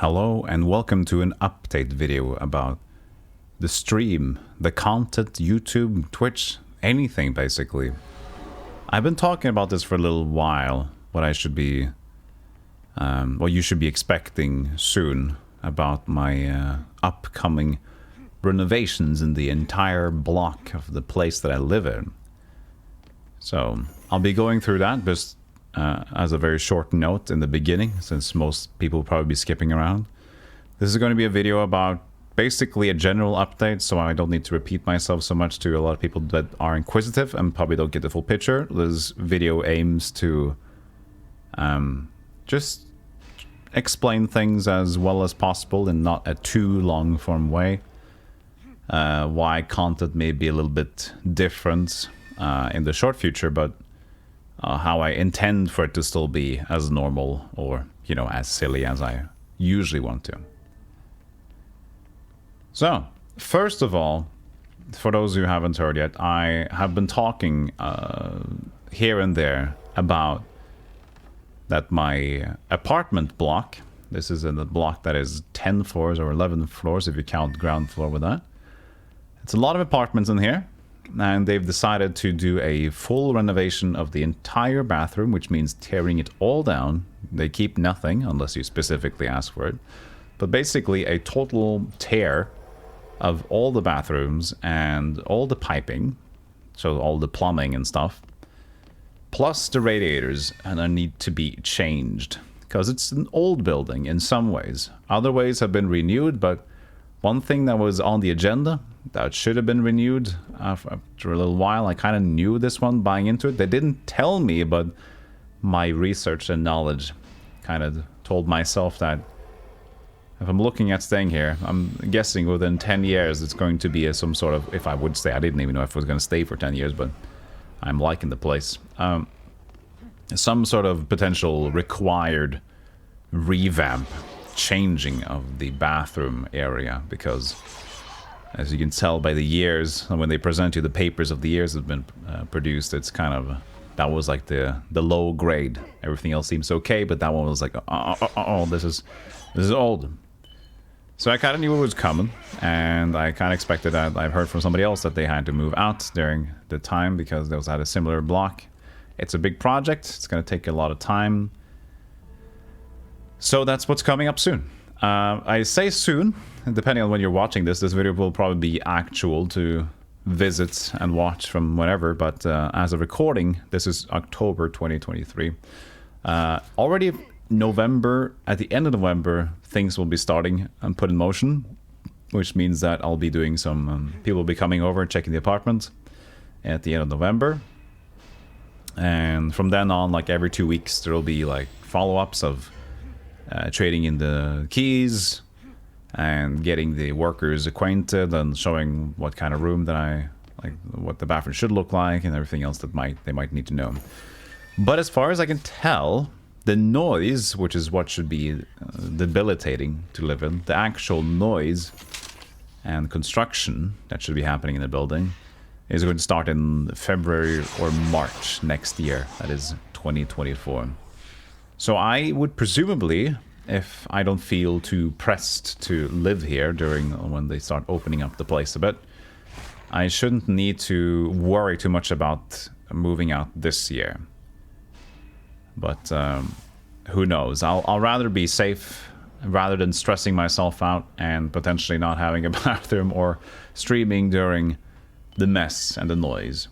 Hello and welcome to an update video about the stream, the content, YouTube, Twitch, anything basically. I've been talking about this for a little while, what I should be, what you should be expecting soon about my upcoming renovations in the entire block of the place that I live in. So I'll be going through that just as a very short note in the beginning, since most people will probably be skipping around. This is going to be a video about basically a general update, so I don't need to repeat myself so much to a lot of people that are inquisitive and probably don't get the full picture. This video aims to just explain things as well as possible in not a too long form way. Why content may be a little bit different in the short future, but how I intend for it to still be as normal or, you know, as silly as I usually want to. So, first of all, for those who haven't heard yet, I have been talking here and there about that my apartment block, this is in the block that is 10 floors or 11 floors if you count ground floor with that. It's a lot of apartments in here. And they've decided to do a full renovation of the entire bathroom, which means tearing it all down. They keep nothing unless you specifically ask for it. But basically a total tear of all the bathrooms and all the piping, so all the plumbing and stuff, plus the radiators, and they need to be changed because it's an old building in some ways. Other ways have been renewed, but one thing that was on the agenda that should have been renewed after a little while, I kind of knew this one buying into it. They didn't tell me, but my research and knowledge kind of told myself that if I'm looking at staying here, I'm guessing within 10 years it's going to be some sort of, if I would stay, I didn't even know if I was going to stay for 10 years, but I'm liking the place. Some sort of potential required revamp, changing of the bathroom area, because as you can tell by the years, when they present you the papers of the years that have been produced, it's kind of, that was like the low grade. Everything else seems okay, but that one was like, oh, this is old. So I kind of knew it was coming, and I kind of expected that. I've heard from somebody else that they had to move out during the time because they was at a similar block. It's a big project. It's going to take a lot of time. So that's what's coming up soon. I say soon, depending on when you're watching this. This video will probably be actual to visit and watch from whenever, but as a recording, this is October 2023. Already November, at the end of November, things will be starting and put in motion, which means that I'll be doing some, people will be coming over, checking the apartment at the end of November. And from then on, like every 2 weeks, there will be like follow-ups of trading in the keys and getting the workers acquainted and showing what kind of room that I like, what the bathroom should look like, and everything else that they might need to know. But as far as I can tell, the noise, which is what should be debilitating to live in, the actual noise and construction that should be happening in the building is going to start in February or March next year. That is 2024. So I would presumably, if I don't feel too pressed to live here during when they start opening up the place a bit, I shouldn't need to worry too much about moving out this year. But who knows? I'll rather be safe rather than stressing myself out and potentially not having a bathroom or streaming during the mess and the noise.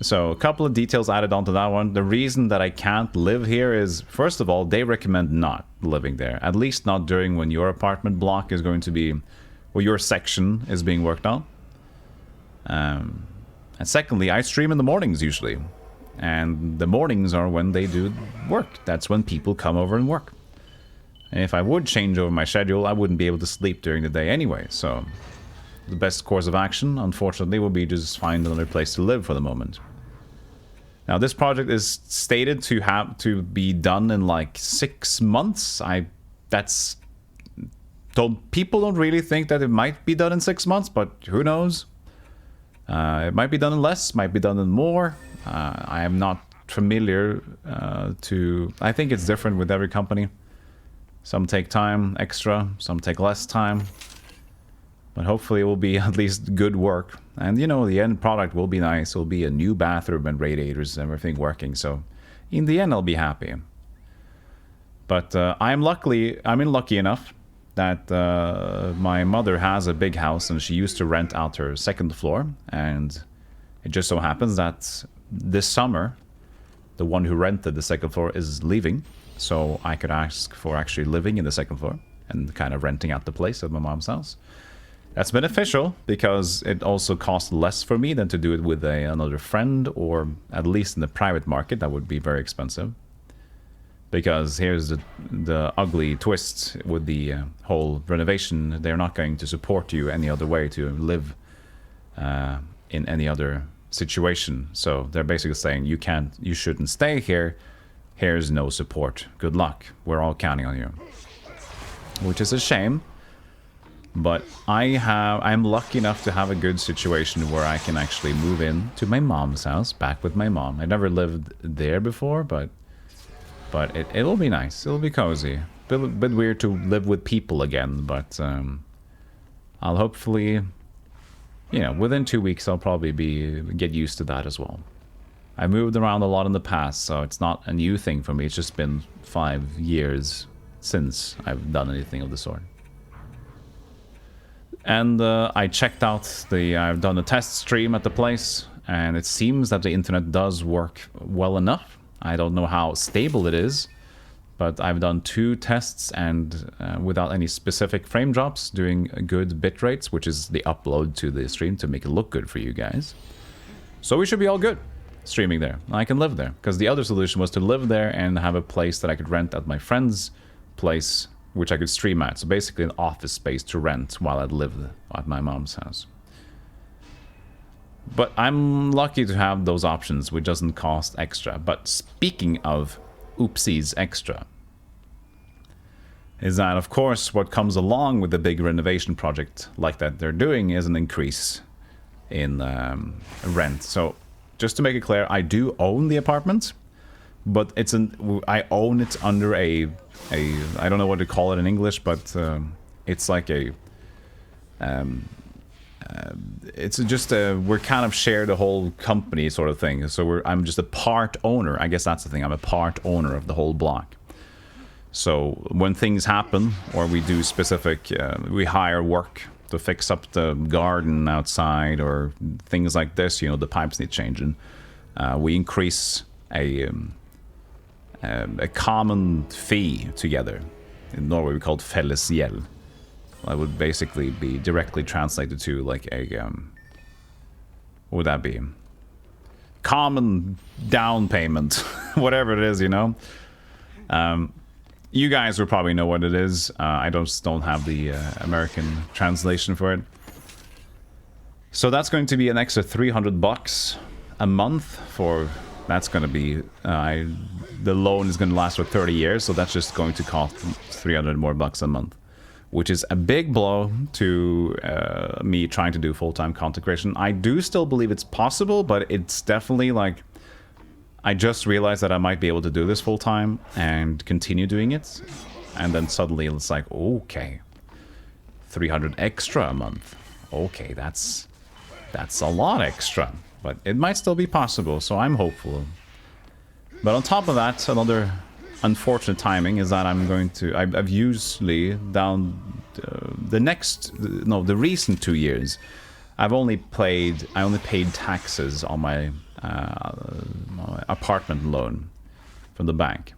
So a couple of details added onto that one. The reason that I can't live here is, first of all, they recommend not living there. At least not during when your apartment block is going to be, or your section is being worked on. And secondly, I stream in the mornings usually. And the mornings are when they do work. That's when people come over and work. And if I would change over my schedule, I wouldn't be able to sleep during the day anyway. So the best course of action, unfortunately, will be just find another place to live for the moment. Now, this project is stated to have to be done in like 6 months. People don't really think that it might be done in 6 months, but who knows? It might be done in less, might be done in more. I am not familiar I think it's different with every company. Some take time extra, some take less time. But hopefully it will be at least good work. And, you know, the end product will be nice. It will be a new bathroom and radiators and everything working. So in the end, I'll be happy. But I'm lucky enough that my mother has a big house and she used to rent out her second floor. And it just so happens that this summer, the one who rented the second floor is leaving. So I could ask for actually living in the second floor and kind of renting out the place at my mom's house. That's beneficial because it also costs less for me than to do it with another friend, or at least in the private market that would be very expensive. Because here's the ugly twist with the whole renovation. They're not going to support you any other way to live in any other situation. So they're basically saying you shouldn't stay here. Here's no support. Good luck. We're all counting on you. Which is a shame. But I'm lucky enough to have a good situation where I can actually move in to my mom's house, back with my mom. I never lived there before, but it'll be nice. It'll be cozy. A bit weird to live with people again, but I'll hopefully, you know, within 2 weeks I'll probably get used to that as well. I moved around a lot in the past, so it's not a new thing for me. It's just been 5 years since I've done anything of the sort. And I checked out I've done a test stream at the place, and it seems that the internet does work well enough. I don't know how stable it is, but I've done 2 tests and without any specific frame drops, doing good bit rates, which is the upload to the stream to make it look good for you guys. So we should be all good streaming there. I can live there, because the other solution was to live there and have a place that I could rent at my friend's place, which I could stream at. So basically an office space to rent while I'd live at my mom's house. But I'm lucky to have those options, which doesn't cost extra. But speaking of oopsies extra, is that of course what comes along with the big renovation project like that they're doing is an increase in rent. So just to make it clear, I do own the apartment, but I own it under a I don't know what to call it in English, but it's like it's just we're kind of share the whole company sort of thing. So I'm just a part owner. I guess that's the thing. I'm a part owner of the whole block. So when things happen, or we do specific, we hire work to fix up the garden outside, or things like this, you know, the pipes need changing. We increase a common fee together. In Norway we call it fellesgjeld. That would basically be directly translated to like a what would that be? Common down payment, whatever it is, you know. You guys will probably know what it is. I don't have the American translation for it. So that's going to be an extra $300 a month for. That's going to be the loan is going to last for 30 years, so that's just going to cost $300 more a month, which is a big blow to me trying to do full-time content creation. I do still believe it's possible, but it's definitely like I just realized that I might be able to do this full-time and continue doing it, and then suddenly it's like, okay, 300 extra a month. Okay, that's a lot extra. But it might still be possible, so I'm hopeful. But on top of that, another unfortunate timing is that I've usually down the recent 2 years, I only paid taxes on my apartment loan from the bank.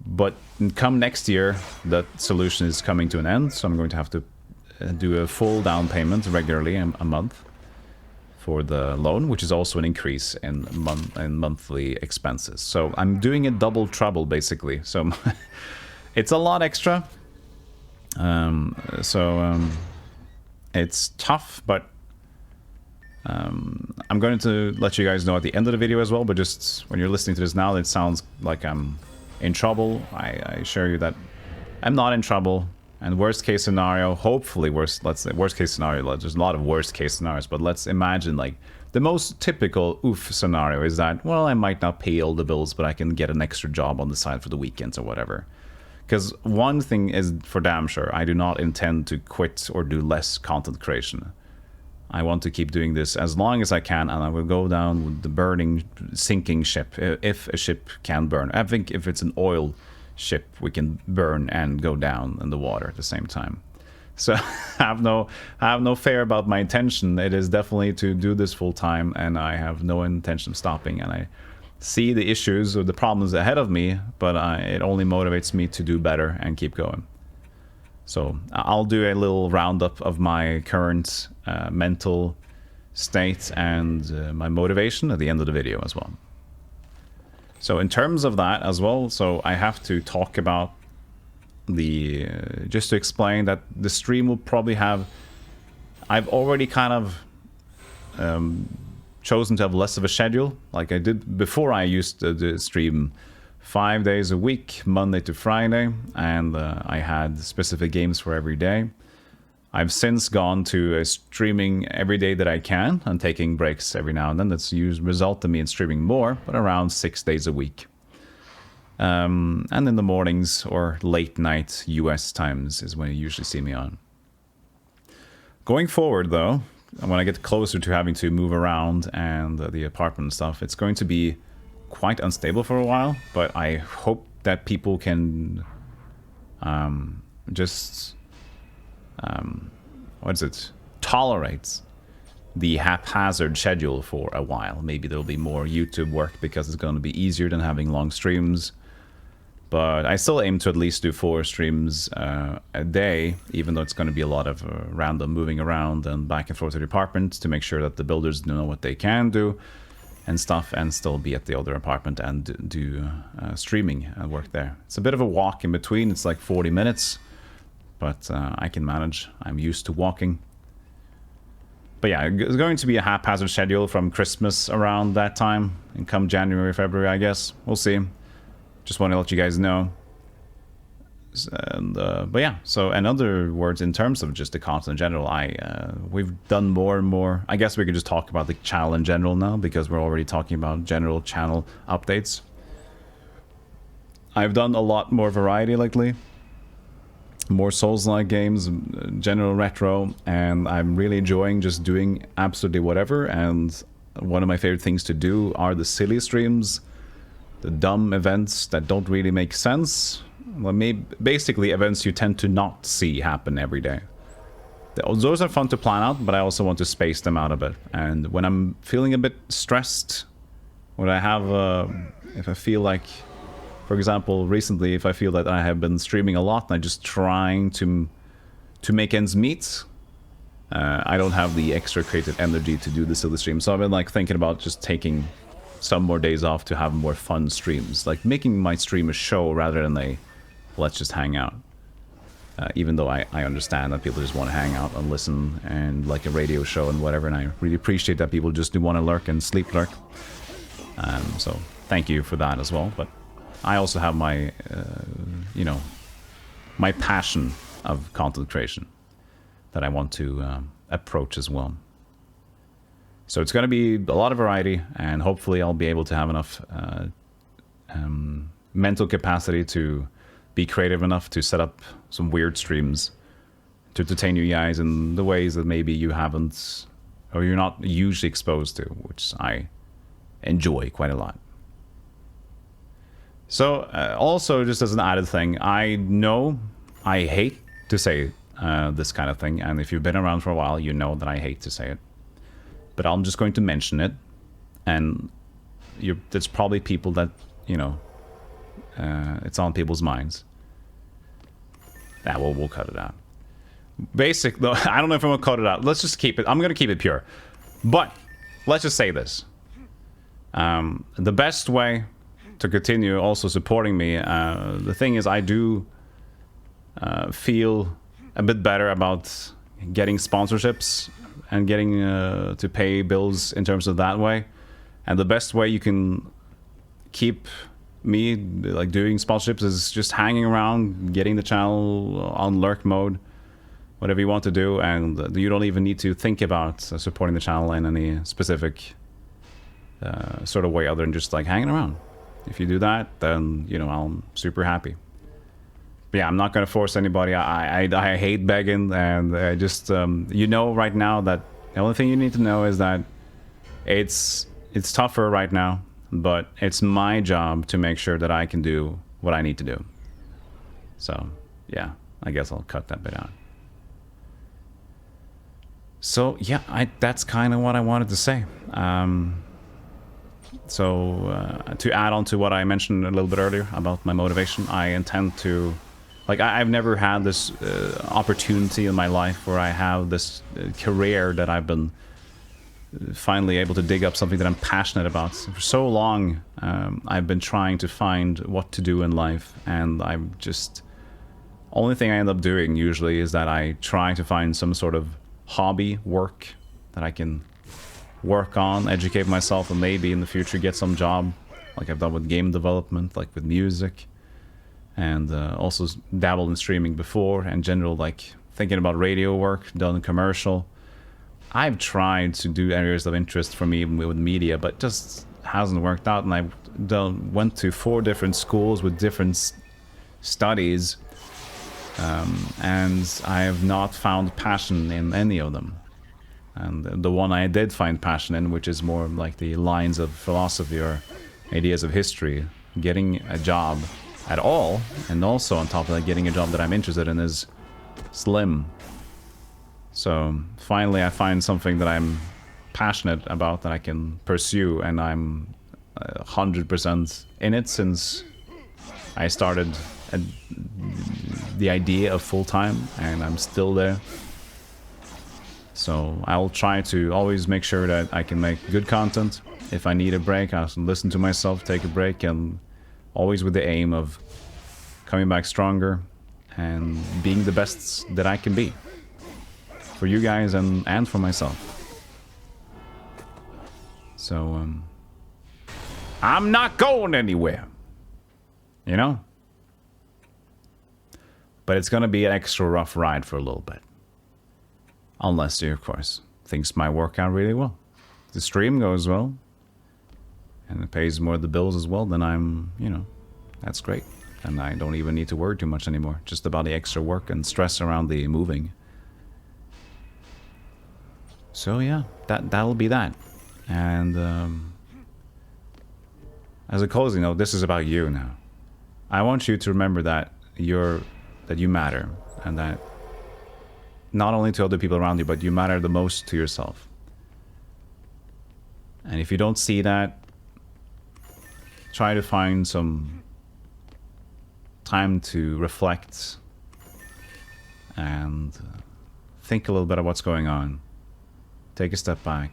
But come next year, that solution is coming to an end, so I'm going to have to do a full down payment regularly a month for the loan, which is also an increase in monthly expenses. So I'm doing a double trouble, basically. So it's a lot extra. It's tough, but I'm going to let you guys know at the end of the video as well, but just when you're listening to this now, it sounds like I'm in trouble. I assure you that I'm not in trouble. And worst case scenario, hopefully worst case scenario, there's a lot of worst case scenarios, but let's imagine like the most typical oof scenario is that, well, I might not pay all the bills, but I can get an extra job on the side for the weekends or whatever. Because one thing is for damn sure, I do not intend to quit or do less content creation. I want to keep doing this as long as I can, and I will go down with the burning, sinking ship, if a ship can burn. I think if it's an oil ship, we can burn and go down in the water at the same time. So I have no fear about my intention. It is definitely to do this full time, and I have no intention of stopping. And I see the issues or the problems ahead of me, but it only motivates me to do better and keep going. So I'll do a little roundup of my current mental state and my motivation at the end of the video as well. So in terms of that as well, so I have to talk about the just to explain that the stream will probably have, I've already kind of chosen to have less of a schedule like I did before. I used to stream 5 days a week, Monday to Friday, and I had specific games for every day. I've since gone to streaming every day that I can and taking breaks every now and then. That's resulted in me in streaming more, but around 6 days a week. And in the mornings or late night US times is when you usually see me on. Going forward though, when I get closer to having to move around and the apartment and stuff, it's going to be quite unstable for a while, but I hope that people can tolerate the haphazard schedule for a while. Maybe there'll be more YouTube work because it's going to be easier than having long streams. But I still aim to at least do 4 streams a day, even though it's going to be a lot of random moving around and back and forth to the apartment to make sure that the builders know what they can do and stuff, and still be at the other apartment and do streaming and work there. It's a bit of a walk in between. It's like 40 minutes, but I can manage. I'm used to walking. But yeah, it's going to be a haphazard schedule from Christmas around that time, and come January, February, I guess. We'll see. Just want to let you guys know. And, but yeah, so in other words, in terms of just the content in general, we've done more and more. I guess we could just talk about the channel in general now, because we're already talking about general channel updates. I've done a lot more variety lately. More Souls-like games, general retro, and I'm really enjoying just doing absolutely whatever. And one of my favorite things to do are the silly streams, the dumb events that don't really make sense. Well, maybe basically events you tend to not see happen every day. Those are fun to plan out, but I also want to space them out a bit. And when I'm feeling a bit stressed, when I have, if I feel like, for example, recently, if I feel that I have been streaming a lot and I'm just trying to make ends meet, I don't have the extra creative energy to do the silly stream. So I've been like thinking about just taking some more days off to have more fun streams, like making my stream a show rather than a let's just hang out. Even though I understand that people just want to hang out and listen and like a radio show and whatever, and I really appreciate that people just do want to lurk and sleep lurk. So thank you for that as well. But I also have my, you know, my passion of content creation that I want to approach as well. So it's going to be a lot of variety, and hopefully I'll be able to have enough mental capacity to be creative enough to set up some weird streams to entertain you guys in the ways that maybe you haven't, or you're not usually exposed to, which I enjoy quite a lot. So also, just as an added thing, I know I hate to say this kind of thing, and if you've been around for a while, you know that I hate to say it. But I'm just going to mention it, and there's probably people that, you know, it's on people's minds. Yeah, well, we'll cut it out. Though, I don't know if I'm going to cut it out. Let's just keep it. I'm going to keep it pure. But let's just say this. The best way to continue also supporting me, the thing is I do feel a bit better about getting sponsorships and getting to pay bills in terms of that way. And the best way you can keep me like doing sponsorships is just hanging around, getting the channel on lurk mode, whatever you want to do, and you don't even need to think about supporting the channel in any specific sort of way other than just like hanging around. If you do that, then, you know, I'm super happy. But yeah, I'm not going to force anybody. I hate begging, and I just you know right now that the only thing you need to know is that it's tougher right now, but it's my job to make sure that I can do what I need to do. So yeah, I guess I'll cut that bit out. So yeah, that's kind of what I wanted to say. To add on to what I mentioned a little bit earlier about my motivation, I intend to, like, I've never had this opportunity in my life where I have this career that I've been finally able to dig up something that I'm passionate about. For so long, I've been trying to find what to do in life, and I'm just... Only thing I end up doing usually is that I try to find some sort of hobby work that I can work on, educate myself, and maybe in the future get some job, like I've done with game development, like with music, and also dabbled in streaming before, and general, like, thinking about radio work, done commercial. I've tried to do areas of interest for me with media, but just hasn't worked out, and I went to 4 different schools with different studies, and I have not found passion in any of them. And the one I did find passion in, which is more like the lines of philosophy or ideas of history, getting a job at all, and also on top of that, getting a job that I'm interested in, is slim. So finally I find something that I'm passionate about that I can pursue, and I'm 100% in it since I started the idea of full-time, and I'm still there. So I'll try to always make sure that I can make good content. If I need a break, I'll listen to myself, take a break, and always with the aim of coming back stronger and being the best that I can be. For you guys and for myself. So, I'm not going anywhere. You know? But it's gonna be an extra rough ride for a little bit. Unless you, of course, things might work out really well. If the stream goes well, and it pays more of the bills as well, then I'm, you know, that's great. And I don't even need to worry too much anymore. Just about the extra work and stress around the moving. So yeah, that'll be that. And as a closing note, this is about you now. I want you to remember that you matter, and that not only to other people around you, but you matter the most to yourself. And if you don't see that, try to find some time to reflect and think a little bit of what's going on. Take a step back,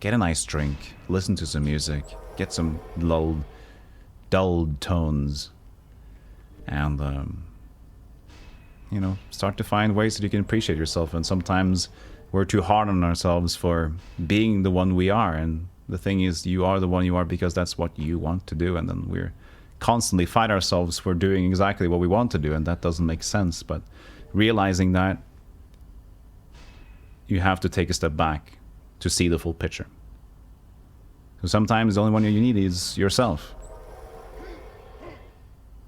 get a nice drink, listen to some music, get some dulled tones, and you know, start to find ways that you can appreciate yourself. And sometimes we're too hard on ourselves for being the one we are, and the thing is, you are the one you are because that's what you want to do, and then we're constantly fight ourselves for doing exactly what we want to do, and that doesn't make sense. But realizing that, you have to take a step back to see the full picture. So sometimes the only one you need is yourself.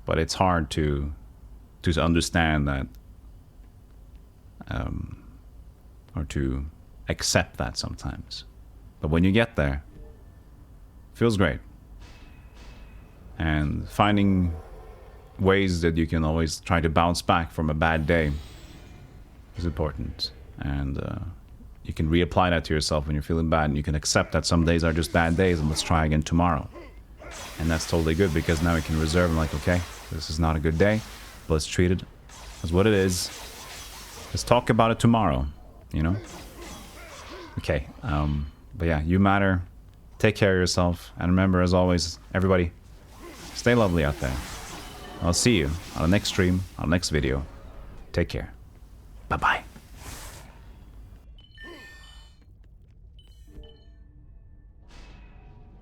But it's hard to understand that, or to accept that sometimes. But when you get there, it feels great. And finding ways that you can always try to bounce back from a bad day is important. And you can reapply that to yourself when you're feeling bad, and you can accept that some days are just bad days, and let's try again tomorrow. And that's totally good, because now we can reserve and, like, okay, this is not a good day, but let's treat it as what it is. Let's talk about it tomorrow, you know? Okay, but yeah, you matter. Take care of yourself. And remember, as always, everybody, stay lovely out there. I'll see you on the next stream, on the next video. Take care. Bye-bye.